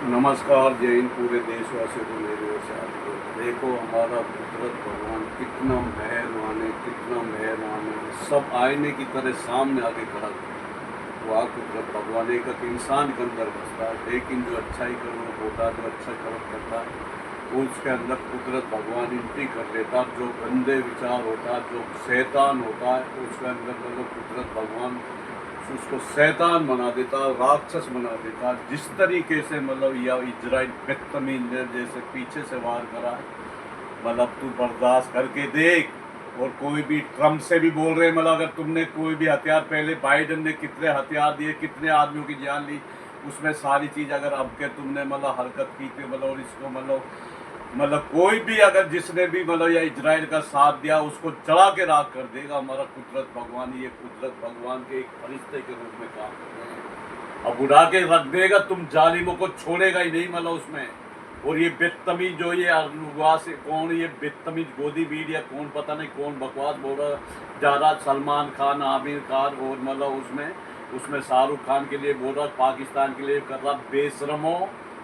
नमस्कार, जय हिंद पूरे देशवासियों को मेरी ओर से हार्दिक देखो हमारा कुदरत भगवान कितना मेहरबान है। सब आईने की तरह सामने आके खड़ा है। वह कुदरत भगवान एक इंसान के अंदर बसता है, लेकिन जो अच्छाई कर्म होता है, जो अच्छा कर्म करता है उसके अंदर कुदरत भगवान एंट्री कर लेता है। जो गंदे विचार होता है, जो शैतान होता है उसके अंदर मतलब कुदरत भगवान उसको शैतान बना देता, राक्षस बना देता। जिस तरीके से मतलब या इजराइल बदतमीज ने जैसे पीछे से वार करा है, मतलब तू बर्दाश्त करके देख। और कोई भी ट्रम्प से भी बोल रहे मतलब अगर तुमने कोई भी हथियार, पहले बाइडन ने कितने हथियार दिए, कितने आदमियों की जान ली, उसमें सारी चीज़ अगर अब के तुमने मतलब हरकत की थी मतलब, और इसको मतलब कोई भी अगर जिसने भी मतलब या इजराइल का साथ दिया उसको चढ़ा के राख कर देगा। हमारा कुदरत भगवान, ये कुदरत भगवान के एक फरिश्ते के रूप में काम कर रहे हैं। अब उड़ा के रख देगा, तुम जालिमों को छोड़ेगा ही नहीं मतलब उसमें। और ये बदतमीज जो ये अगवा से कौन, ये बदतमीज गोदी मीडिया कौन, पता नहीं कौन बकवास बोल रहा जा रहा, सलमान खान, आमिर खान और मतलब उसमें शाहरुख खान के लिए बोल रहा, पाकिस्तान के लिए कर रहा। बेशरमो,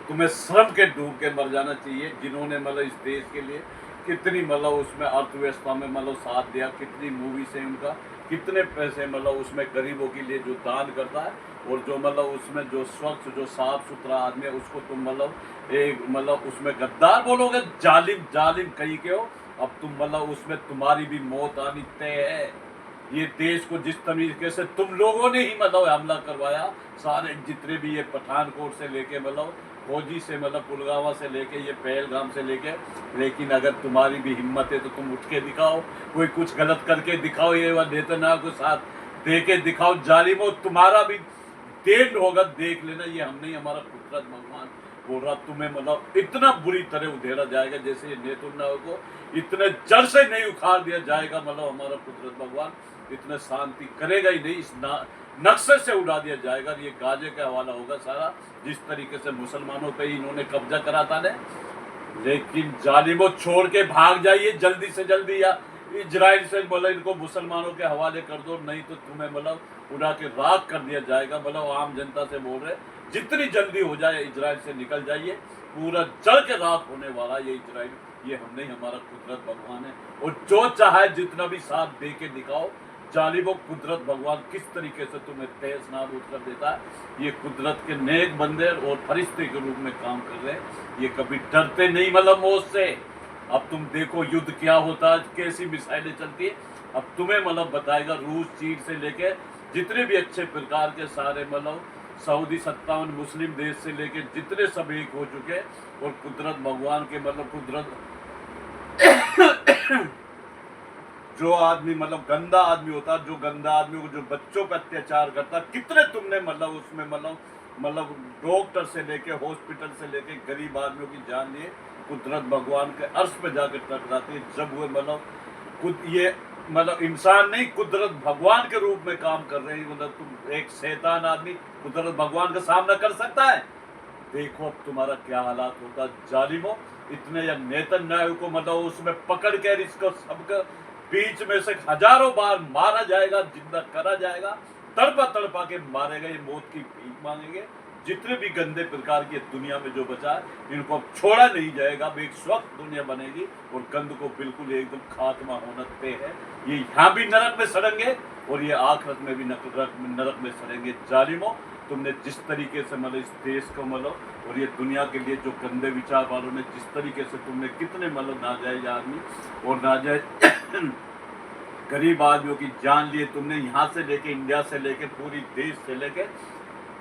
तुम्हें श्रम के डूब के मर जाना चाहिए। जिन्होंने मतलब इस देश के लिए कितनी मतलब उसमें अर्थव्यवस्था में मतलब साथ दिया, कितनी मूवी से उनका कितने पैसे मतलब उसमें गरीबों के लिए जो दान करता है, और जो मतलब उसमें जो स्वच्छ जो साफ सुथरा आदमी है उसको तुम मतलब एक मतलब उसमें गद्दार बोलोगे, जालिम जालिम कहीं के हो। अब तुम मतलब उसमें तुम्हारी भी मौत आनी तय है। ये देश को जिस तरीके से तुम लोगों ने ही मतलब हमला करवाया, सारे जितने भी ये पठानकोट से लेके मतलब फौजी से मतलब पुलवामा से लेके ये पहलगाम से लेके, लेकिन अगर तुम्हारी भी हिम्मत है तो तुम उठ के दिखाओ, कोई कुछ गलत करके दिखाओ, ये वह नेतन्याहू को साथ दे के दिखाओ। जालिमो, तुम्हारा भी देर होगा, देख लेना। ये हम नहीं, हमारा कुदरत भगवान बोल रहा, तुम्हें मतलब इतना बुरी तरह उधेड़ा जाएगा जैसे ये नेतन्याहू को इतने जड़ से नहीं उखाड़ दिया जाएगा। मतलब हमारा कुदरत भगवान इतना शांति करेगा ही नहीं, इस नक्शे से उड़ा दिया जाएगा। ये गाजे का हवाला होगा सारा, जिस तरीके से मुसलमानों पे इन्होंने कब्जा करा था ने। लेकिन जालिमों, छोड़ के भाग जाइए जल्दी से जल्दी, या इजराइल से मतलब इनको मुसलमानों के हवाले कर दो, नहीं तो तुम्हें मतलब उड़ा के राख कर दिया जाएगा। मतलब आम जनता से बोल रहे, जितनी जल्दी हो जाए इजराइल से निकल जाइए, पूरा जल के राख होने वाला ये इजराइल। ये हम नहीं, हमारा कुदरत भगवान है। और जो चाहे जितना भी साथ दे के दिखाओ। जालिमों, कुदरत भगवान किस तरीके से तुम्हें तहस नाबूद कर देता है। ये कुदरत के नेक बंदे और फरिश्ते के रूप में काम कर रहे हैं। ये कभी डरते नहीं मतलब मौत से। अब तुम देखो युद्ध क्या होता है, कैसी मिसाइलें चलती है। अब तुम्हें मतलब बताएगा, रूस, चीन से लेके जितने भी अच्छे प्रकार के सारे मतलब सऊदी 57 मुस्लिम देश से लेके जितने सब एक हो चुके। और कुदरत भगवान के मतलब कुदरत जो आदमी मतलब गंदा आदमी होता, जो गंदा आदमी को जो बच्चों पर अत्याचार करता, कितने तुमने मतलब उसमें मतलब डॉक्टर से लेके हॉस्पिटल से लेके गरीब आदमियों की जान लिए। कुदरत भगवान के अर्श पे जाकर टकराती, जब वो मतलब खुद ये मतलब इंसान नहीं, कुदरत भगवान के रूप में काम कर रहे हैं। मतलब तुम एक शैतान आदमी कुदरत भगवान का सामना कर सकता है? देखो अब तुम्हारा क्या हालात होता। जालिमो, इतने या नेतन्याहू को मतलब उसमें पकड़ के इसको सबका बीच में से हजारों बार मारा जाएगा, जिंदा करा जाएगा, तड़पा तड़पा के मारेगा। ये मौत की भीख मांगेंगे। जितने भी गंदे प्रकार की दुनिया में जो बचा है, इनको अब छोड़ा नहीं जाएगा। अब एक स्वच्छ दुनिया बनेगी और गंद को बिल्कुल एकदम खात्मा होना तय है। ये यहाँ भी नरक में सड़ेंगे और ये आखिरत में भी नरक में सड़ेंगे। जालिमो, तुमने जिस तरीके से मतलब इस देश को मतलब और ये दुनिया के लिए जो गंदे विचार वालों ने जिस तरीके से तुमने कितने मतलब नाजायज आदमी और नाजायज गरीब आदमियों की जान लिए तुमने, यहाँ से लेके इंडिया से लेके पूरी देश से लेके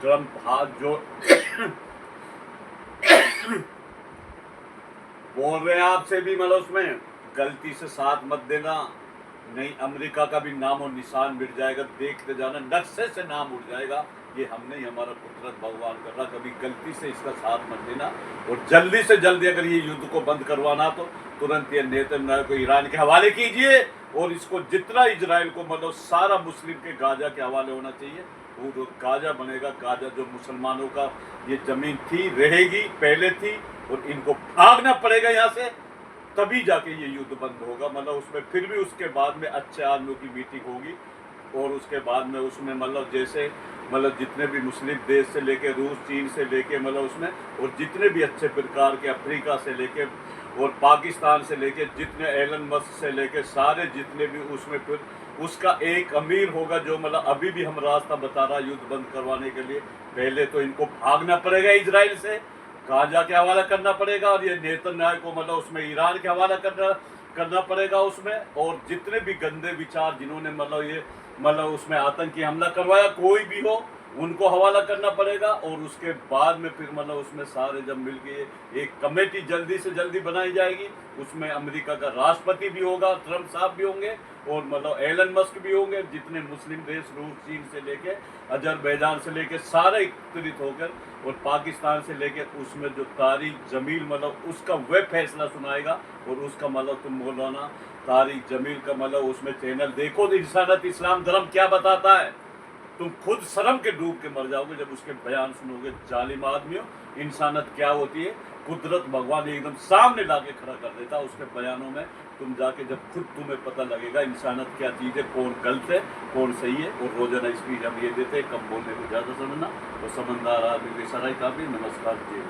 ट्रम्प हाथ जो बोल रहे हैं आपसे भी मतलब उसमें गलती से साथ मत देना, नहीं अमेरिका का भी नाम और निशान मिट जाएगा। देखते जाना, नक्शे से नाम उड़ जाएगा। ये हम नहीं, हमारा कुदरत भगवान कर रहा। कभी गलती से इसका साथ मत देना। और जल्दी से जल्दी अगर ये युद्ध को बंद करवाना तो तुरंत ये नेतन्याहू को ईरान के हवाले कीजिए। और इसको जितना इजराइल को मतलब सारा मुस्लिम के गाजा के हवाले होना चाहिए। वो जो गाजा बनेगा, गाजा जो मुसलमानों का ये जमीन थी, रहेगी, पहले थी, और इनको भागना पड़ेगा यहाँ से, तभी जाके ये युद्ध बंद होगा। मतलब उसमें फिर भी उसके बाद में अच्छे आदमियों की मीटिंग होगी। और उसके बाद में उसमें मतलब जैसे मतलब जितने भी मुस्लिम देश से लेके रूस, चीन से लेके मतलब उसमें, और जितने भी अच्छे प्रकार के अफ्रीका से लेके और पाकिस्तान से लेके, जितने एलन मस्क से लेके सारे जितने भी उसमें, फिर उसका एक अमीर होगा जो मतलब अभी भी हम रास्ता बता रहा युद्ध बंद करवाने के लिए। पहले तो इनको भागना पड़ेगा इजराइल से, कहाँ जाके हवाला करना पड़ेगा, और ये नेतन्याहू को मतलब उसमें ईरान के हवाला करना पड़ेगा उसमें। और जितने भी गंदे विचार जिन्होंने मतलब ये मतलब उसमें आतंकी हमला करवाया, कोई भी हो, उनको हवाला करना पड़ेगा। और उसके बाद में फिर मतलब उसमें सारे जब मिल के एक कमेटी जल्दी से जल्दी बनाई जाएगी, उसमें अमेरिका का राष्ट्रपति भी होगा, ट्रम्प साहब भी होंगे, और मतलब एलन मस्क भी होंगे, जितने मुस्लिम देश रूस, चीन से लेके अजरबैजान से लेके सारे एकत्रित होकर, और पाकिस्तान से लेके उसमें जो तारिक जमील मतलब उसका वह फैसला सुनाएगा। और उसका मतलब तुम बोलो ना, तारिक जमील का मतलब उसमें चैनल देखो तो इंसानियत इस्लाम धर्म क्या बताता है, तुम खुद शर्म के डूब के मर जाओगे जब उसके बयान सुनोगे। जालिम आदमियों, इंसानियत क्या होती है कुदरत भगवान एकदम सामने लाके खड़ा कर देता है उसके बयानों में। तुम जाके जब खुद तुम्हें पता लगेगा इंसानियत क्या चीज़ है, कौन गलत है कौन सही है। और रोजाना स्पीच हम ये देते हैं, कम बोलने को ज़्यादा समझना, और समझदार आदमी की सराय का भी नमस्कार जी।